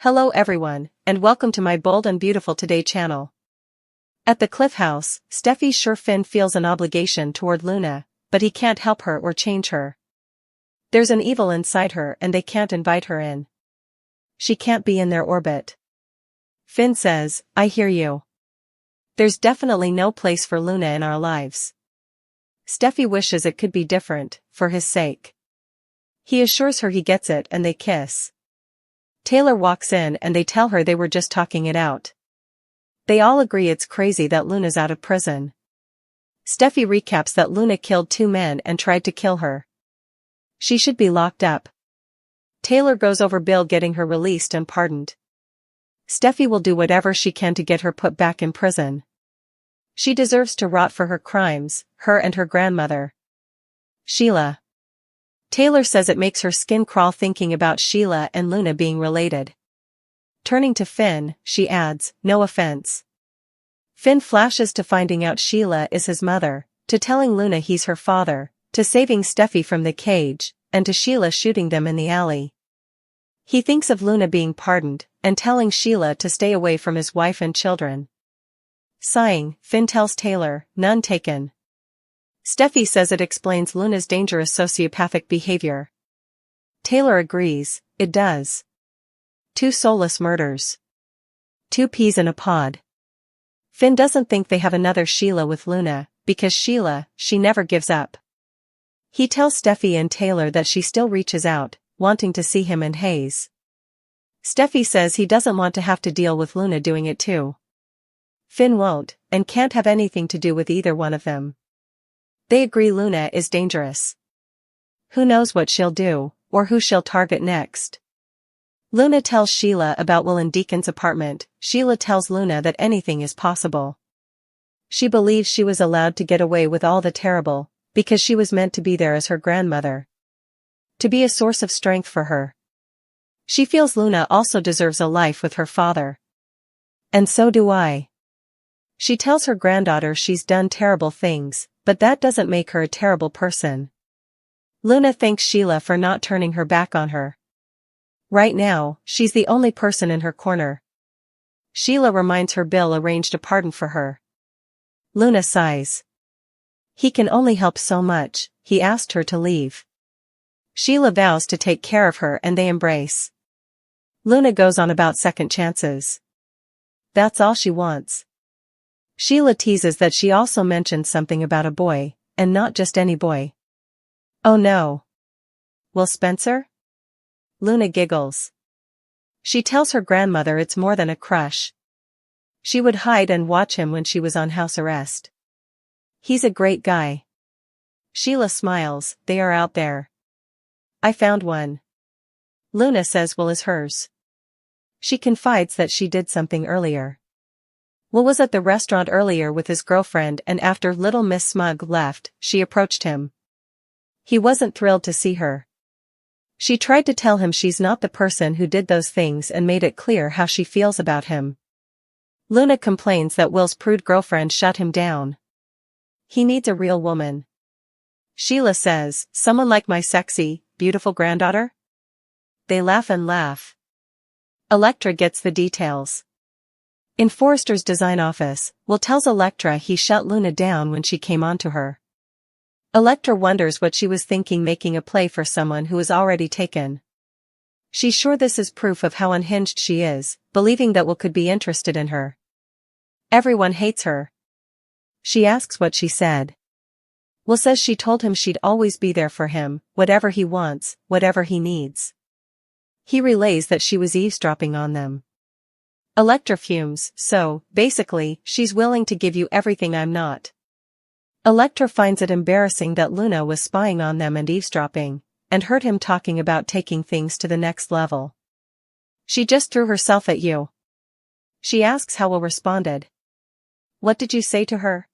Hello everyone, and welcome to my Bold and Beautiful Today channel. At the Cliff House, Steffy's sure Finn feels an obligation toward Luna, but he can't help her or change her. There's an evil inside her and they can't invite her in. She can't be in their orbit. Finn says, I hear you. There's definitely no place for Luna in our lives. Steffy wishes it could be different, for his sake. He assures her he gets it and they kiss. Taylor walks in and they tell her they were just talking it out. They all agree it's crazy that Luna's out of prison. Steffy recaps that Luna killed 2 men and tried to kill her. She should be locked up. Taylor goes over Bill getting her released and pardoned. Steffy will do whatever she can to get her put back in prison. She deserves to rot for her crimes, her and her grandmother. Sheila. Taylor says it makes her skin crawl thinking about Sheila and Luna being related. Turning to Finn, she adds, no offense. Finn flashes to finding out Sheila is his mother, to telling Luna he's her father, to saving Steffy from the cage, and to Sheila shooting them in the alley. He thinks of Luna being pardoned, and telling Sheila to stay away from his wife and children. Sighing, Finn tells Taylor, none taken. Steffy says it explains Luna's dangerous sociopathic behavior. Taylor agrees, it does. 2 soulless murders. 2 peas in a pod. Finn doesn't think they have another Sheila with Luna, because Sheila, she never gives up. He tells Steffy and Taylor that she still reaches out, wanting to see him and Hayes. Steffy says he doesn't want to have to deal with Luna doing it too. Finn won't, and can't have anything to do with either one of them. They agree Luna is dangerous. Who knows what she'll do, or who she'll target next. Luna tells Sheila about Will and Deacon's apartment. Sheila tells Luna that anything is possible. She believes she was allowed to get away with all the terrible, because she was meant to be there as her grandmother. To be a source of strength for her. She feels Luna also deserves a life with her father. And so do I. She tells her granddaughter she's done terrible things, but that doesn't make her a terrible person. Luna thanks Sheila for not turning her back on her. Right now, she's the only person in her corner. Sheila reminds her Bill arranged a pardon for her. Luna sighs. He can only help so much, he asked her to leave. Sheila vows to take care of her and they embrace. Luna goes on about second chances. That's all she wants. Sheila teases that she also mentioned something about a boy, and not just any boy. Oh no. Will Spencer? Luna giggles. She tells her grandmother it's more than a crush. She would hide and watch him when she was on house arrest. He's a great guy. Sheila smiles, they are out there. I found one. Luna says Will is hers. She confides that she did something earlier. Will was at the restaurant earlier with his girlfriend and after Little Miss Smug left, she approached him. He wasn't thrilled to see her. She tried to tell him she's not the person who did those things and made it clear how she feels about him. Luna complains that Will's prude girlfriend shut him down. He needs a real woman. Sheila says, someone like my sexy, beautiful granddaughter? They laugh and laugh. Electra gets the details. In Forrester's design office, Will tells Electra he shut Luna down when she came onto her. Electra wonders what she was thinking making a play for someone who is already taken. She's sure this is proof of how unhinged she is, believing that Will could be interested in her. Everyone hates her. She asks what she said. Will says she told him she'd always be there for him, whatever he wants, whatever he needs. He relays that she was eavesdropping on them. Electra fumes, so, basically, she's willing to give you everything I'm not. Electra finds it embarrassing that Luna was spying on them and eavesdropping, and heard him talking about taking things to the next level. She just threw herself at you. She asks how Will responded. What did you say to her?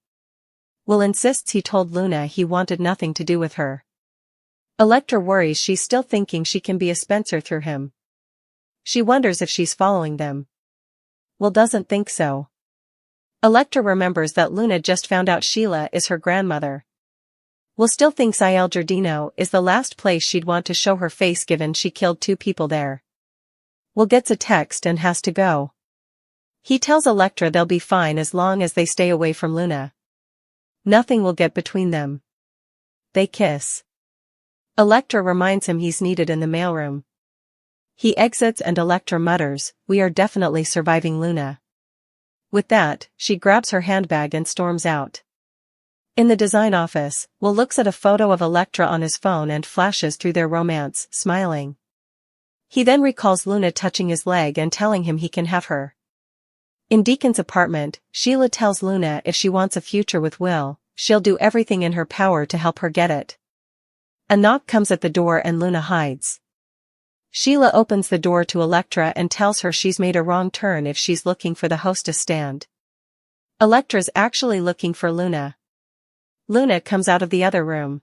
Will insists he told Luna he wanted nothing to do with her. Electra worries she's still thinking she can be a Spencer through him. She wonders if she's following them. Will doesn't think so. Electra remembers that Luna just found out Sheila is her grandmother. Will still thinks Il Giardino is the last place she'd want to show her face given she killed 2 people there. Will gets a text and has to go. He tells Electra they'll be fine as long as they stay away from Luna. Nothing will get between them. They kiss. Electra reminds him he's needed in the mailroom. He exits and Electra mutters, "We are definitely surviving Luna." With that, she grabs her handbag and storms out. In the design office, Will looks at a photo of Electra on his phone and flashes through their romance, smiling. He then recalls Luna touching his leg and telling him he can have her. In Deacon's apartment, Sheila tells Luna if she wants a future with Will, she'll do everything in her power to help her get it. A knock comes at the door and Luna hides. Sheila opens the door to Electra and tells her she's made a wrong turn if she's looking for the hostess stand. Electra's actually looking for Luna. Luna comes out of the other room.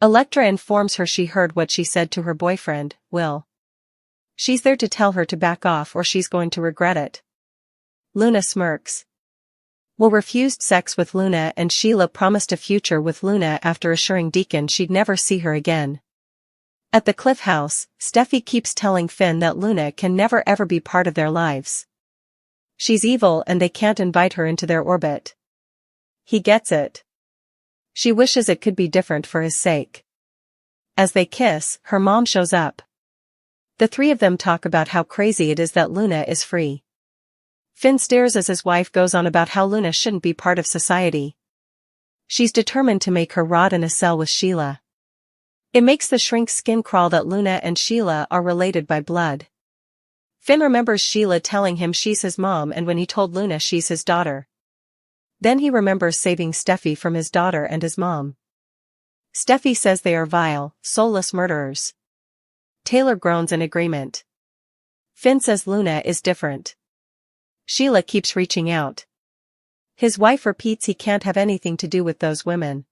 Electra informs her she heard what she said to her boyfriend, Will. She's there to tell her to back off or she's going to regret it. Luna smirks. Will refused sex with Luna and Sheila promised a future with Luna after assuring Deacon she'd never see her again. At the Cliff House, Steffy keeps telling Finn that Luna can never ever be part of their lives. She's evil and they can't invite her into their orbit. He gets it. She wishes it could be different for his sake. As they kiss, her mom shows up. The three of them talk about how crazy it is that Luna is free. Finn stares as his wife goes on about how Luna shouldn't be part of society. She's determined to make her rot in a cell with Sheila. It makes the shrink's skin crawl that Luna and Sheila are related by blood. Finn remembers Sheila telling him she's his mom and when he told Luna she's his daughter. Then he remembers saving Steffy from his daughter and his mom. Steffy says they are vile, soulless murderers. Taylor groans in agreement. Finn says Luna is different. Sheila keeps reaching out. His wife repeats he can't have anything to do with those women.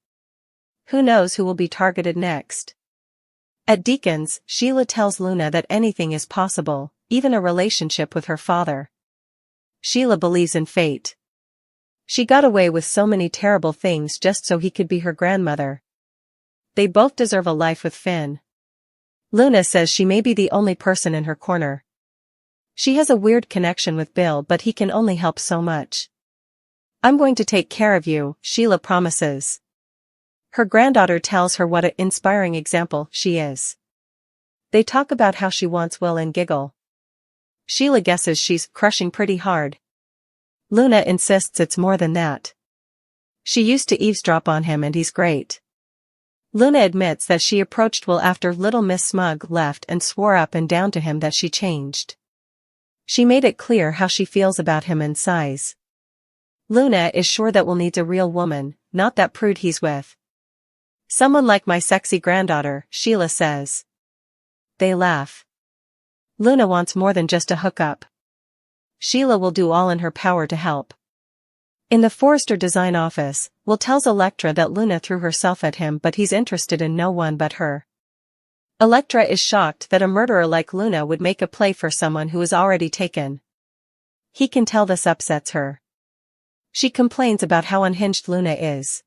Who knows who will be targeted next? At Deacon's, Sheila tells Luna that anything is possible, even a relationship with her father. Sheila believes in fate. She got away with so many terrible things just so he could be her grandmother. They both deserve a life with Finn. Luna says she may be the only person in her corner. She has a weird connection with Bill but he can only help so much. I'm going to take care of you, Sheila promises. Her granddaughter tells her what an inspiring example she is. They talk about how she wants Will and giggle. Sheila guesses she's crushing pretty hard. Luna insists it's more than that. She used to eavesdrop on him and he's great. Luna admits that she approached Will after Little Miss Smug left and swore up and down to him that she changed. She made it clear how she feels about him and sighs. Luna is sure that Will needs a real woman, not that prude he's with. Someone like my sexy granddaughter, Sheila says. They laugh. Luna wants more than just a hookup. Sheila will do all in her power to help. In the Forrester design office, Will tells Electra that Luna threw herself at him but he's interested in no one but her. Electra is shocked that a murderer like Luna would make a play for someone who is already taken. He can tell this upsets her. She complains about how unhinged Luna is.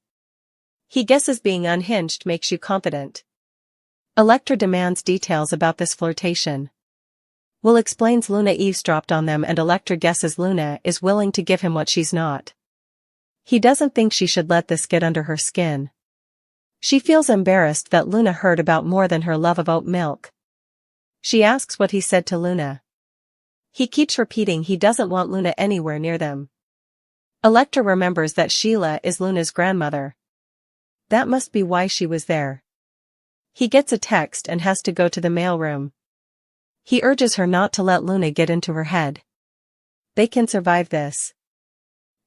He guesses being unhinged makes you confident. Electra demands details about this flirtation. Will explains Luna eavesdropped on them and Electra guesses Luna is willing to give him what she's not. He doesn't think she should let this get under her skin. She feels embarrassed that Luna heard about more than her love of oat milk. She asks what he said to Luna. He keeps repeating he doesn't want Luna anywhere near them. Electra remembers that Sheila is Luna's grandmother. That must be why she was there. He gets a text and has to go to the mailroom. He urges her not to let Luna get into her head. They can survive this.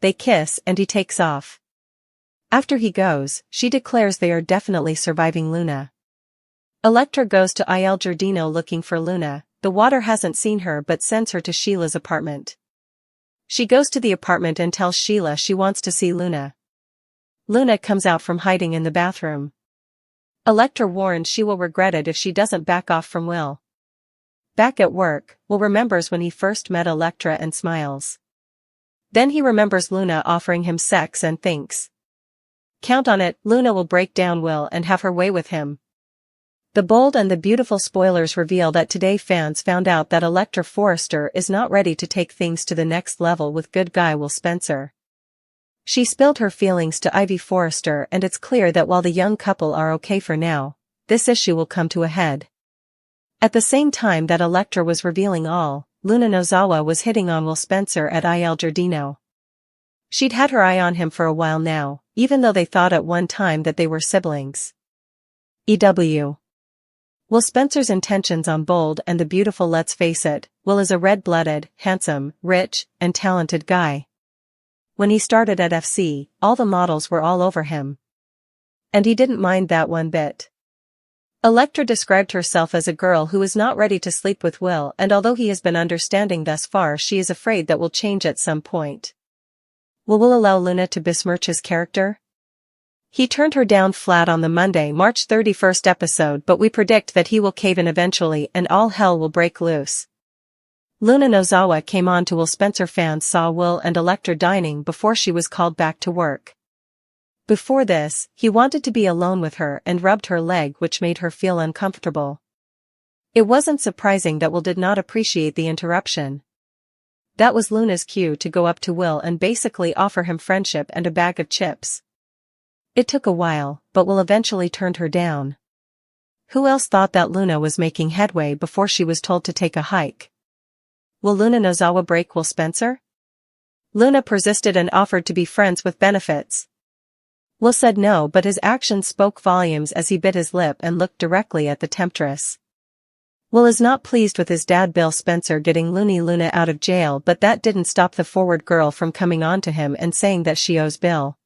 They kiss and he takes off. After he goes, she declares they are definitely surviving Luna. Electra goes to Il Giardino looking for Luna. The water hasn't seen her but sends her to Sheila's apartment. She goes to the apartment and tells Sheila she wants to see Luna. Luna comes out from hiding in the bathroom. Electra warns she will regret it if she doesn't back off from Will. Back at work, Will remembers when he first met Electra and smiles. Then he remembers Luna offering him sex and thinks, count on it, Luna will break down Will and have her way with him. The bold and the beautiful spoilers reveal that today fans found out that Electra Forrester is not ready to take things to the next level with good guy Will Spencer. She spilled her feelings to Ivy Forrester, and it's clear that while the young couple are okay for now, this issue will come to a head. At the same time that Electra was revealing all, Luna Nozawa was hitting on Will Spencer at Il Giardino. She'd had her eye on him for a while now, even though they thought at one time that they were siblings. EW. Will Spencer's intentions on Bold and the Beautiful. Let's face it, Will is a red-blooded, handsome, rich, and talented guy. When he started at FC, all the models were all over him. And he didn't mind that one bit. Electra described herself as a girl who is not ready to sleep with Will, and although he has been understanding thus far, she is afraid that will change at some point. Will Will allow Luna to besmirch his character? He turned her down flat on the Monday, March 31st episode, but we predict that he will cave in eventually and all hell will break loose. Luna Nozawa came on to Will Spencer. Fans saw Will and Electra dining before she was called back to work. Before this, he wanted to be alone with her and rubbed her leg, which made her feel uncomfortable. It wasn't surprising that Will did not appreciate the interruption. That was Luna's cue to go up to Will and basically offer him friendship and a bag of chips. It took a while, but Will eventually turned her down. Who else thought that Luna was making headway before she was told to take a hike? Will Luna Nozawa break Will Spencer? Luna persisted and offered to be friends with benefits. Will said no, but his actions spoke volumes as he bit his lip and looked directly at the temptress. Will is not pleased with his dad Bill Spencer getting Luna out of jail, but that didn't stop the forward girl from coming on to him and saying that she owes Bill.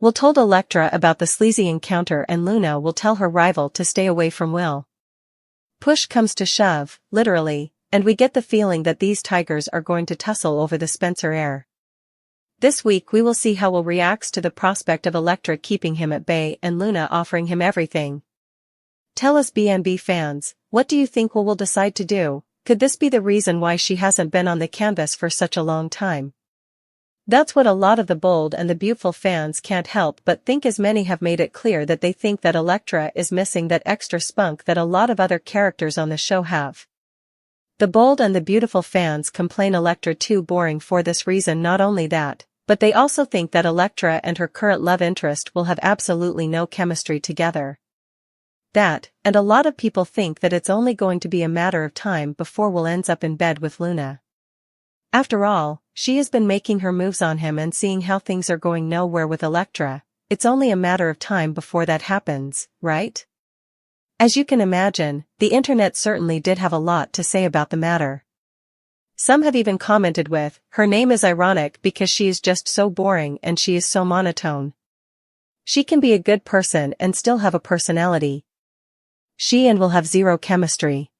Will told Electra about the sleazy encounter, and Luna will tell her rival to stay away from Will. Push comes to shove, literally, and we get the feeling that these tigers are going to tussle over the Spencer heir. This week we will see how Will reacts to the prospect of Electra keeping him at bay and Luna offering him everything. Tell us, BNB fans, what do you think Will decide to do? Could this be the reason why she hasn't been on the canvas for such a long time? That's what a lot of the Bold and the Beautiful fans can't help but think, as many have made it clear that they think that Electra is missing that extra spunk that a lot of other characters on the show have. The Bold and the Beautiful fans complain Electra too boring for this reason. Not only that, but they also think that Electra and her current love interest will have absolutely no chemistry together. That, and a lot of people think that it's only going to be a matter of time before Will ends up in bed with Luna. After all, she has been making her moves on him, and seeing how things are going nowhere with Electra, it's only a matter of time before that happens, right? As you can imagine, the internet certainly did have a lot to say about the matter. Some have even commented with, "Her name is ironic because she is just so boring and she is so monotone. She can be a good person and still have a personality. She and Will have zero chemistry."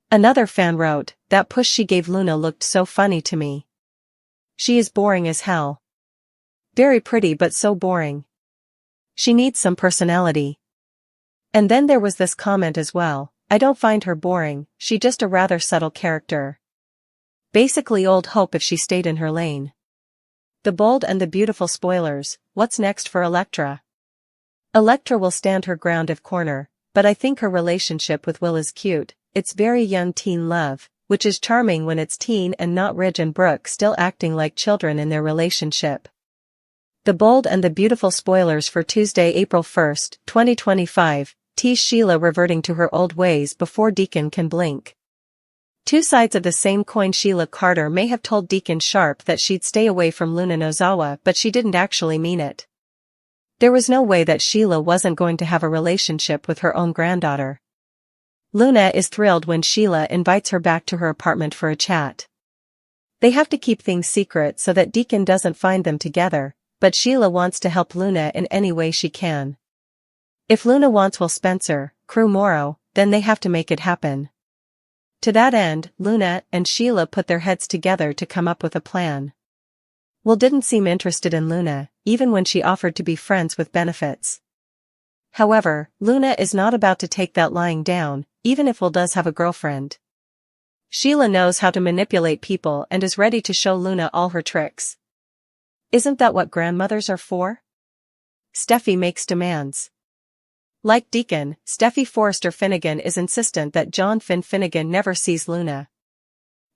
Another fan wrote, "That push she gave Luna looked so funny to me. She is boring as hell. Very pretty but so boring. She needs some personality." And then there was this comment as well, "I don't find her boring, she just a rather subtle character. Basically old hope if she stayed in her lane." The Bold and the Beautiful spoilers, what's next for Electra? Electra will stand her ground if corner, but I think her relationship with Will is cute. It's very young teen love, which is charming when it's teen and not Ridge and Brooke still acting like children in their relationship. The Bold and the Beautiful spoilers for Tuesday, April 1st, 2025, tease Sheila reverting to her old ways before Deacon can blink. Two sides of the same coin. Sheila Carter may have told Deacon Sharp that she'd stay away from Luna Nozawa, but she didn't actually mean it. There was no way that Sheila wasn't going to have a relationship with her own granddaughter. Luna is thrilled when Sheila invites her back to her apartment for a chat. They have to keep things secret so that Deacon doesn't find them together, but Sheila wants to help Luna in any way she can. If Luna wants Will Spencer, Crew Morrow, then they have to make it happen. To that end, Luna and Sheila put their heads together to come up with a plan. Will didn't seem interested in Luna, even when she offered to be friends with benefits. However, Luna is not about to take that lying down, even if Will does have a girlfriend. Sheila knows how to manipulate people and is ready to show Luna all her tricks. Isn't that what grandmothers are for? Steffy makes demands. Like Deacon, Steffy Forrester Finnegan is insistent that John Finn Finnegan never sees Luna.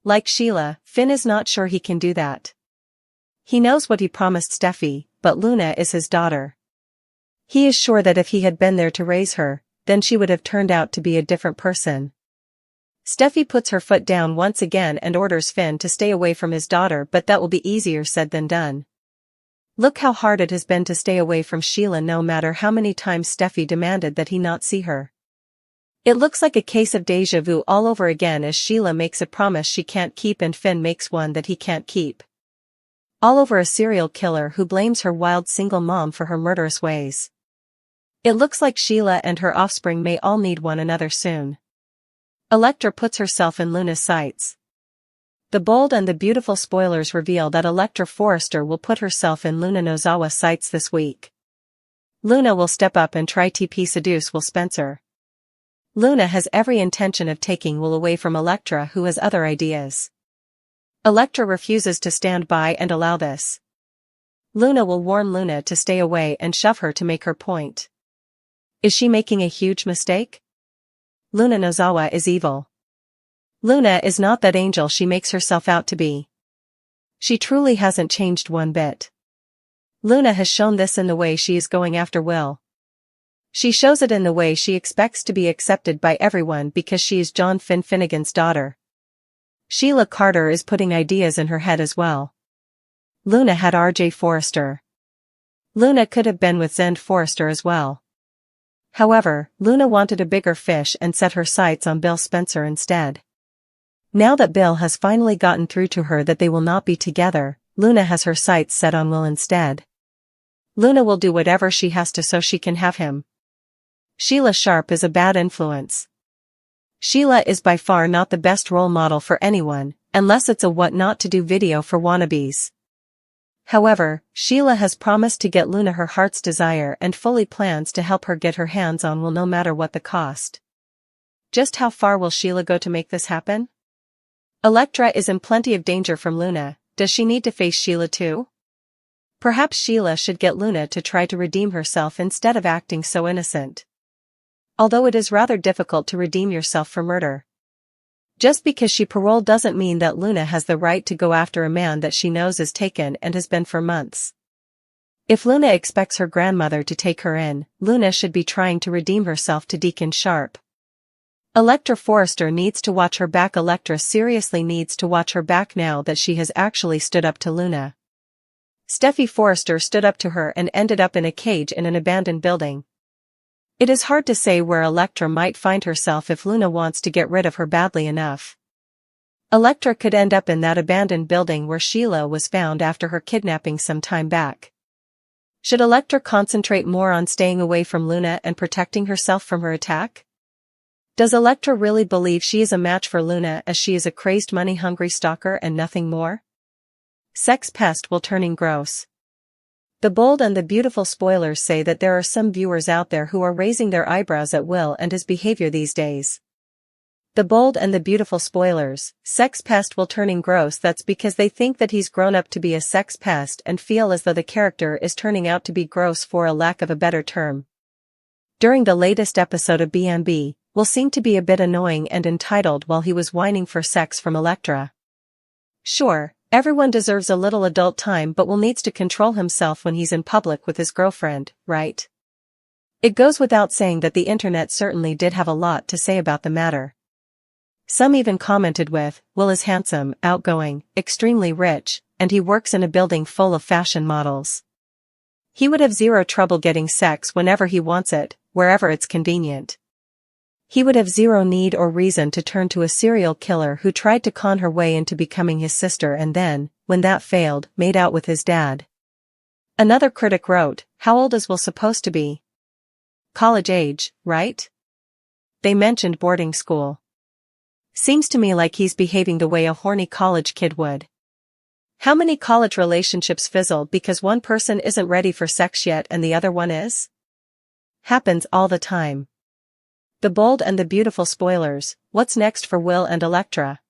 Like Sheila, Finn is not sure he can do that. He knows what he promised Steffy, but Luna is his daughter. He is sure that if he had been there to raise her, then she would have turned out to be a different person. Steffy puts her foot down once again and orders Finn to stay away from his daughter, but that will be easier said than done. Look how hard it has been to stay away from Sheila no matter how many times Steffy demanded that he not see her. It looks like a case of déjà vu all over again as Sheila makes a promise she can't keep and Finn makes one that he can't keep. All over a serial killer who blames her wild single mom for her murderous ways. It looks like Sheila and her offspring may all need one another soon. Electra puts herself in Luna's sights. The bold and the beautiful spoilers reveal that Electra Forrester will put herself in Luna Nozawa's sights this week. Luna will step up and try to seduce Will Spencer. Luna has every intention of taking Will away from Electra, who has other ideas. Electra refuses to stand by and allow this. Luna will warn Luna to stay away and shove her to make her point. Is she making a huge mistake? Luna Nozawa is evil. Luna is not that angel she makes herself out to be. She truly hasn't changed one bit. Luna has shown this in the way she is going after Will. She shows it in the way she expects to be accepted by everyone because she is John Finn Finnegan's daughter. Sheila Carter is putting ideas in her head as well. Luna had R.J. Forrester. Luna could have been with Zend Forrester as well. However, Luna wanted a bigger fish and set her sights on Bill Spencer instead. Now that Bill has finally gotten through to her that they will not be together, Luna has her sights set on Will instead. Luna will do whatever she has to so she can have him. Sheila Sharp is a bad influence. Sheila is by far not the best role model for anyone, unless it's a what not to do video for wannabes. However, Sheila has promised to get Luna her heart's desire and fully plans to help her get her hands on Will no matter what the cost. Just how far will Sheila go to make this happen? Electra is in plenty of danger from Luna. Does she need to face Sheila too? Perhaps Sheila should get Luna to try to redeem herself instead of acting so innocent. Although it is rather difficult to redeem yourself for murder. Just because she paroled doesn't mean that Luna has the right to go after a man that she knows is taken and has been for months. If Luna expects her grandmother to take her in, Luna should be trying to redeem herself to Deacon Sharp. Electra Forrester needs to watch her back. Electra seriously needs to watch her back now that she has actually stood up to Luna. Steffy Forrester stood up to her and ended up in a cage in an abandoned building. It is hard to say where Electra might find herself if Luna wants to get rid of her badly enough. Electra could end up in that abandoned building where Sheila was found after her kidnapping some time back. Should Electra concentrate more on staying away from Luna and protecting herself from her attack? Does Electra really believe she is a match for Luna as she is a crazed money-hungry stalker and nothing more? Sex pest will turning gross. The bold and the beautiful spoilers say that there are some viewers out there who are raising their eyebrows at Will and his behavior these days. The bold and the beautiful spoilers, sex pest will turning gross. That's because they think that he's grown up to be a sex pest and feel as though the character is turning out to be gross for a lack of a better term. During the latest episode of B&B, Will seemed to be a bit annoying and entitled while he was whining for sex from Electra. Sure. Everyone deserves a little adult time, but Will needs to control himself when he's in public with his girlfriend, right? It goes without saying that the internet certainly did have a lot to say about the matter. Some even commented with, Will is handsome, outgoing, extremely rich, and he works in a building full of fashion models. He would have zero trouble getting sex whenever he wants it, wherever it's convenient. He would have zero need or reason to turn to a serial killer who tried to con her way into becoming his sister and then, when that failed, made out with his dad. Another critic wrote, how old is Will supposed to be? College age, right? They mentioned boarding school. Seems to me like he's behaving the way a horny college kid would. How many college relationships fizzle because one person isn't ready for sex yet and the other one is? Happens all the time. The bold and the beautiful spoilers, what's next for Will and Electra?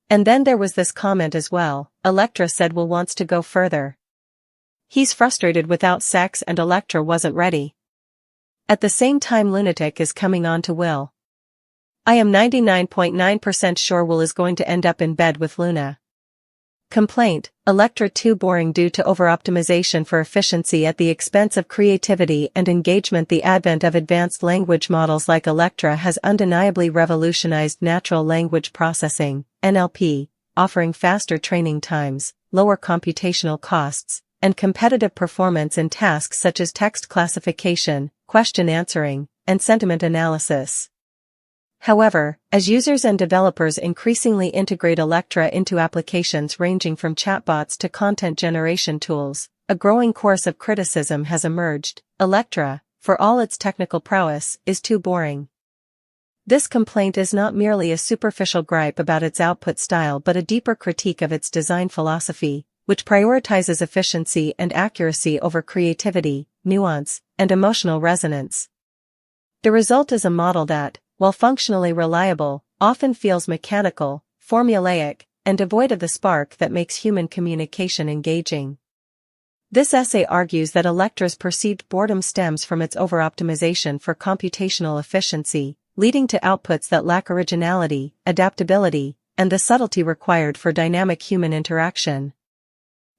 And then there was this comment as well, Electra said Will wants to go further. He's frustrated without sex and Electra wasn't ready. At the same time, lunatic is coming on to Will. I am 99.9% sure Will is going to end up in bed with Luna. Complaint, Electra too boring due to over-optimization for efficiency at the expense of creativity and engagement. The advent of advanced language models like Electra has undeniably revolutionized natural language processing, NLP, offering faster training times, lower computational costs, and competitive performance in tasks such as text classification, question answering, and sentiment analysis. However, as users and developers increasingly integrate Electra into applications ranging from chatbots to content generation tools, a growing chorus of criticism has emerged. Electra, for all its technical prowess, is too boring. This complaint is not merely a superficial gripe about its output style but a deeper critique of its design philosophy, which prioritizes efficiency and accuracy over creativity, nuance, and emotional resonance. The result is a model that, while functionally reliable, often feels mechanical, formulaic, and devoid of the spark that makes human communication engaging. This essay argues that Electra's perceived boredom stems from its over-optimization for computational efficiency, leading to outputs that lack originality, adaptability, and the subtlety required for dynamic human interaction.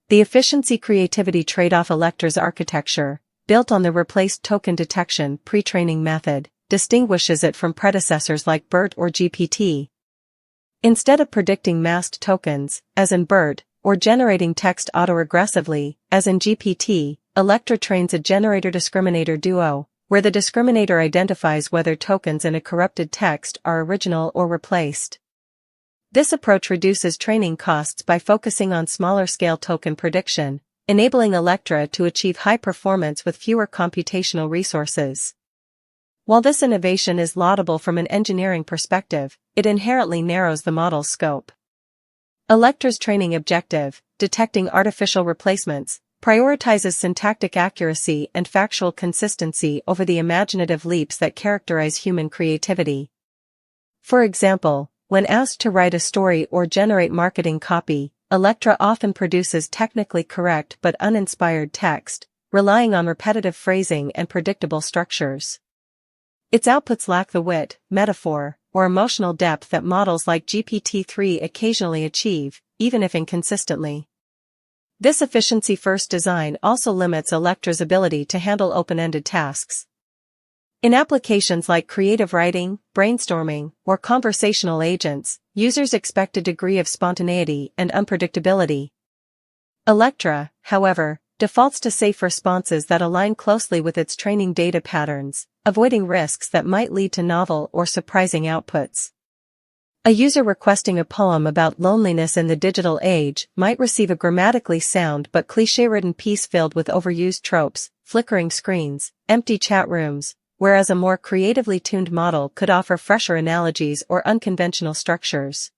The efficiency-creativity trade-off. Electra's architecture, built on the replaced token detection pre-training method, distinguishes it from predecessors like BERT or GPT. Instead of predicting masked tokens, as in BERT, or generating text autoregressively, as in GPT, Electra trains a generator-discriminator duo, where the discriminator identifies whether tokens in a corrupted text are original or replaced. This approach reduces training costs by focusing on smaller-scale token prediction, enabling Electra to achieve high performance with fewer computational resources. While this innovation is laudable from an engineering perspective, it inherently narrows the model's scope. Electra's training objective, detecting artificial replacements, prioritizes syntactic accuracy and factual consistency over the imaginative leaps that characterize human creativity. For example, when asked to write a story or generate marketing copy, Electra often produces technically correct but uninspired text, relying on repetitive phrasing and predictable structures. Its outputs lack the wit, metaphor, or emotional depth that models like GPT-3 occasionally achieve, even if inconsistently. This efficiency-first design also limits Electra's ability to handle open-ended tasks. In applications like creative writing, brainstorming, or conversational agents, users expect a degree of spontaneity and unpredictability. Electra, however, defaults to safe responses that align closely with its training data patterns, avoiding risks that might lead to novel or surprising outputs. A user requesting a poem about loneliness in the digital age might receive a grammatically sound but cliché-ridden piece filled with overused tropes, flickering screens, empty chat rooms, whereas a more creatively tuned model could offer fresher analogies or unconventional structures.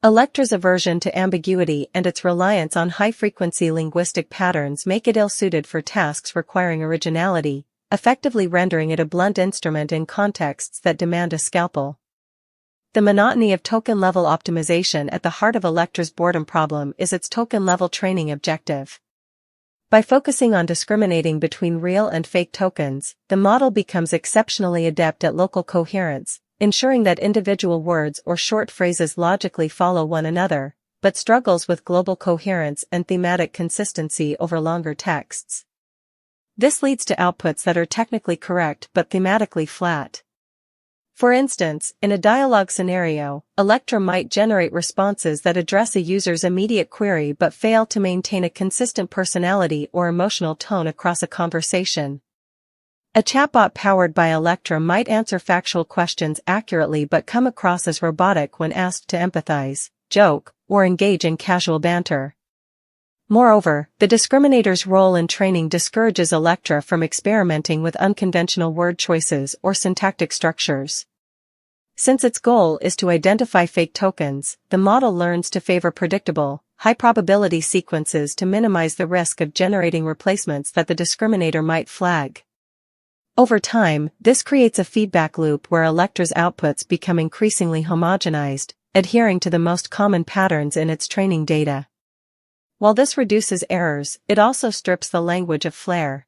Electra's aversion to ambiguity and its reliance on high-frequency linguistic patterns make it ill-suited for tasks requiring originality, effectively rendering it a blunt instrument in contexts that demand a scalpel. The monotony of token-level optimization at the heart of Electra's boredom problem is its token-level training objective. By focusing on discriminating between real and fake tokens, the model becomes exceptionally adept at local coherence, ensuring that individual words or short phrases logically follow one another, but struggles with global coherence and thematic consistency over longer texts. This leads to outputs that are technically correct but thematically flat. For instance, in a dialogue scenario, Electra might generate responses that address a user's immediate query but fail to maintain a consistent personality or emotional tone across a conversation. A chatbot powered by Electra might answer factual questions accurately but come across as robotic when asked to empathize, joke, or engage in casual banter. Moreover, the discriminator's role in training discourages Electra from experimenting with unconventional word choices or syntactic structures. Since its goal is to identify fake tokens, the model learns to favor predictable, high-probability sequences to minimize the risk of generating replacements that the discriminator might flag. Over time, this creates a feedback loop where Electra's outputs become increasingly homogenized, adhering to the most common patterns in its training data. While this reduces errors, it also strips the language of flair.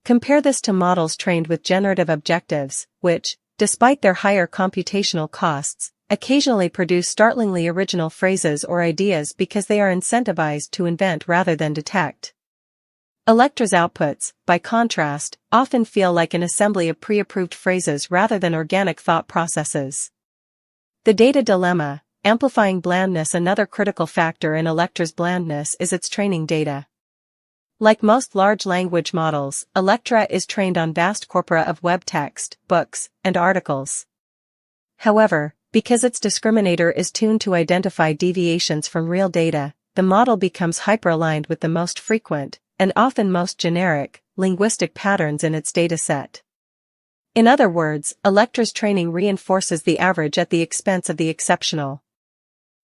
Compare this to models trained with generative objectives, which, despite their higher computational costs, occasionally produce startlingly original phrases or ideas because they are incentivized to invent rather than detect. Electra's outputs, by contrast, often feel like an assembly of pre-approved phrases rather than organic thought processes. The data dilemma, amplifying blandness. Another critical factor in Electra's blandness is its training data. Like most large language models, Electra is trained on vast corpora of web text, books, and articles. However, because its discriminator is tuned to identify deviations from real data, the model becomes hyper-aligned with the most frequent, and often most generic, linguistic patterns in its dataset. In other words, Electra's training reinforces the average at the expense of the exceptional.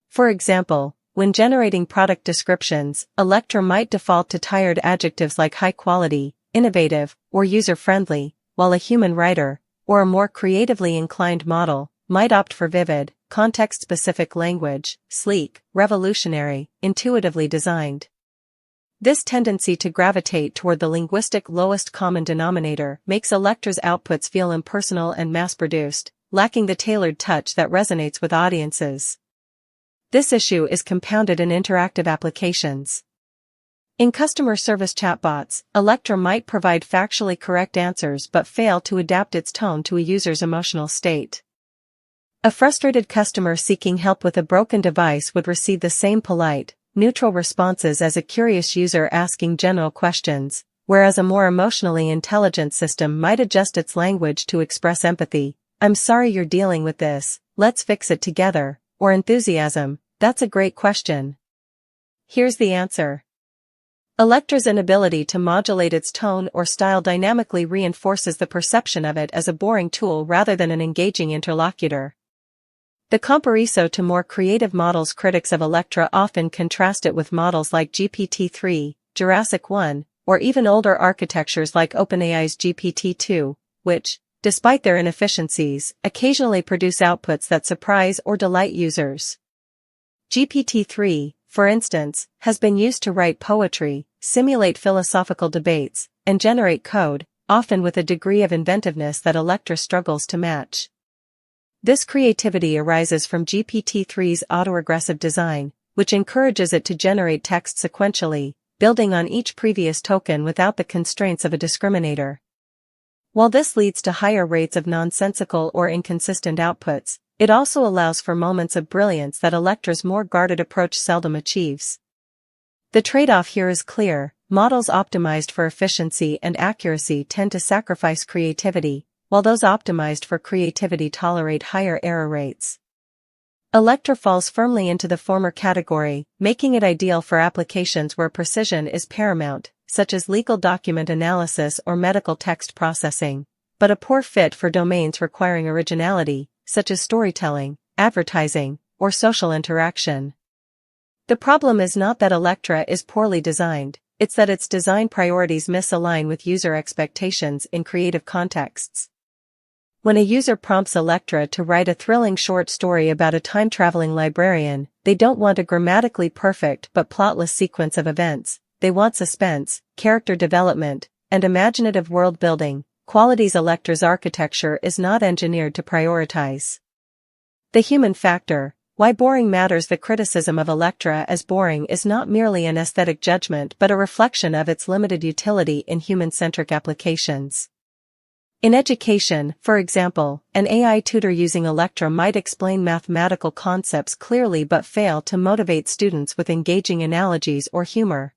For example, when generating product descriptions, Electra might default to tired adjectives like high quality, innovative, or user-friendly, while a human writer, or a more creatively inclined model, might opt for vivid, context-specific language, sleek, revolutionary, intuitively designed. This tendency to gravitate toward the linguistic lowest common denominator makes Electra's outputs feel impersonal and mass-produced, lacking the tailored touch that resonates with audiences. This issue is compounded in interactive applications. In customer service chatbots, Electra might provide factually correct answers but fail to adapt its tone to a user's emotional state. A frustrated customer seeking help with a broken device would receive the same polite, neutral responses as a curious user asking general questions, whereas a more emotionally intelligent system might adjust its language to express empathy. "I'm sorry you're dealing with this, let's fix it together," or enthusiasm, "That's a great question. Here's the answer." Electra's inability to modulate its tone or style dynamically reinforces the perception of it as a boring tool rather than an engaging interlocutor. The comparison to more creative models. Critics of Electra often contrast it with models like GPT-3, Jurassic 1, or even older architectures like OpenAI's GPT-2, which, despite their inefficiencies, occasionally produce outputs that surprise or delight users. GPT-3, for instance, has been used to write poetry, simulate philosophical debates, and generate code, often with a degree of inventiveness that Electra struggles to match. This creativity arises from GPT-3's autoregressive design, which encourages it to generate text sequentially, building on each previous token without the constraints of a discriminator. While this leads to higher rates of nonsensical or inconsistent outputs, it also allows for moments of brilliance that Electra's more guarded approach seldom achieves. The trade-off here is clear: models optimized for efficiency and accuracy tend to sacrifice creativity, while those optimized for creativity tolerate higher error rates. Electra falls firmly into the former category, making it ideal for applications where precision is paramount, such as legal document analysis or medical text processing, but a poor fit for domains requiring originality, such as storytelling, advertising, or social interaction. The problem is not that Electra is poorly designed, it's that its design priorities misalign with user expectations in creative contexts. When a user prompts Electra to write a thrilling short story about a time-traveling librarian, they don't want a grammatically perfect but plotless sequence of events. They want suspense, character development, and imaginative world-building, qualities Electra's architecture is not engineered to prioritize. The human factor: why boring matters. The criticism of Electra as boring is not merely an aesthetic judgment but a reflection of its limited utility in human-centric applications. In education, for example, an AI tutor using Electra might explain mathematical concepts clearly but fail to motivate students with engaging analogies or humor.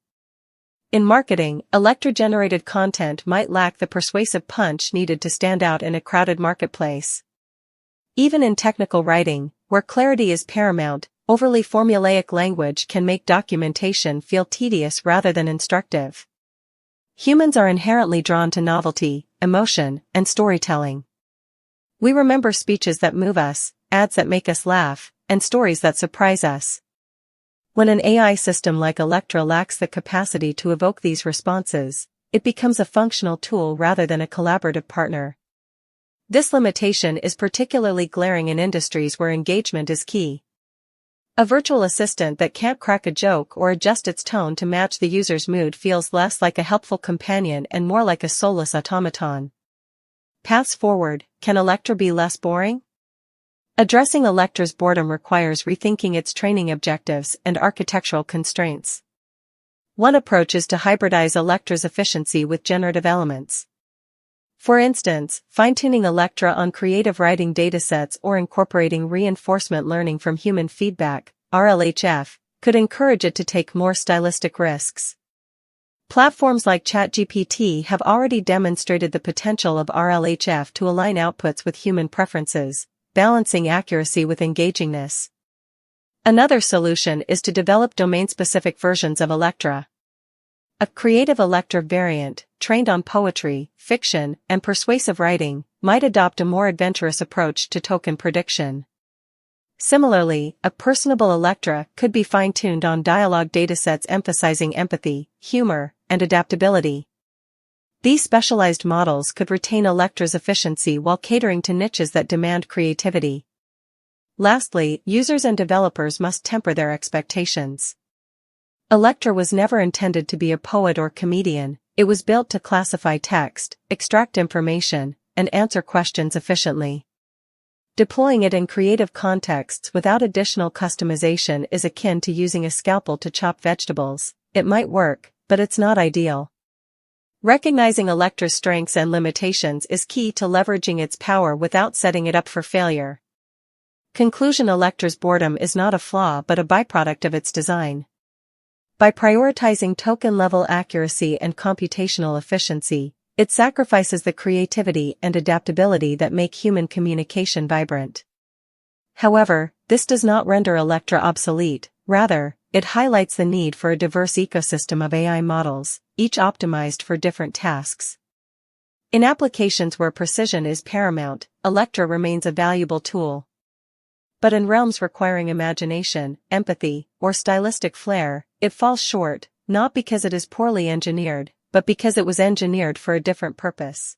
In marketing, Electra-generated content might lack the persuasive punch needed to stand out in a crowded marketplace. Even in technical writing, where clarity is paramount, overly formulaic language can make documentation feel tedious rather than instructive. Humans are inherently drawn to novelty, emotion, and storytelling. We remember speeches that move us, ads that make us laugh, and stories that surprise us. When an AI system like Electra lacks the capacity to evoke these responses, it becomes a functional tool rather than a collaborative partner. This limitation is particularly glaring in industries where engagement is key. A virtual assistant that can't crack a joke or adjust its tone to match the user's mood feels less like a helpful companion and more like a soulless automaton. Paths forward: can Electra be less boring? Addressing Electra's boredom requires rethinking its training objectives and architectural constraints. One approach is to hybridize Electra's efficiency with generative elements. For instance, fine-tuning Electra on creative writing datasets or incorporating reinforcement learning from human feedback, RLHF, could encourage it to take more stylistic risks. Platforms like ChatGPT have already demonstrated the potential of RLHF to align outputs with human preferences, balancing accuracy with engagingness. Another solution is to develop domain-specific versions of Electra. A creative Electra variant, trained on poetry, fiction, and persuasive writing, might adopt a more adventurous approach to token prediction. Similarly, a personable Electra could be fine-tuned on dialogue datasets emphasizing empathy, humor, and adaptability. These specialized models could retain Electra's efficiency while catering to niches that demand creativity. Lastly, users and developers must temper their expectations. Electra was never intended to be a poet or comedian. It was built to classify text, extract information, and answer questions efficiently. Deploying it in creative contexts without additional customization is akin to using a scalpel to chop vegetables. It might work, but it's not ideal. Recognizing Electra's strengths and limitations is key to leveraging its power without setting it up for failure. Conclusion: Electra's boredom is not a flaw but a byproduct of its design. By prioritizing token-level accuracy and computational efficiency, it sacrifices the creativity and adaptability that make human communication vibrant. However, this does not render Electra obsolete. Rather, it highlights the need for a diverse ecosystem of AI models, each optimized for different tasks. In applications where precision is paramount, Electra remains a valuable tool. But in realms requiring imagination, empathy, or stylistic flair, it falls short, not because it is poorly engineered, but because it was engineered for a different purpose.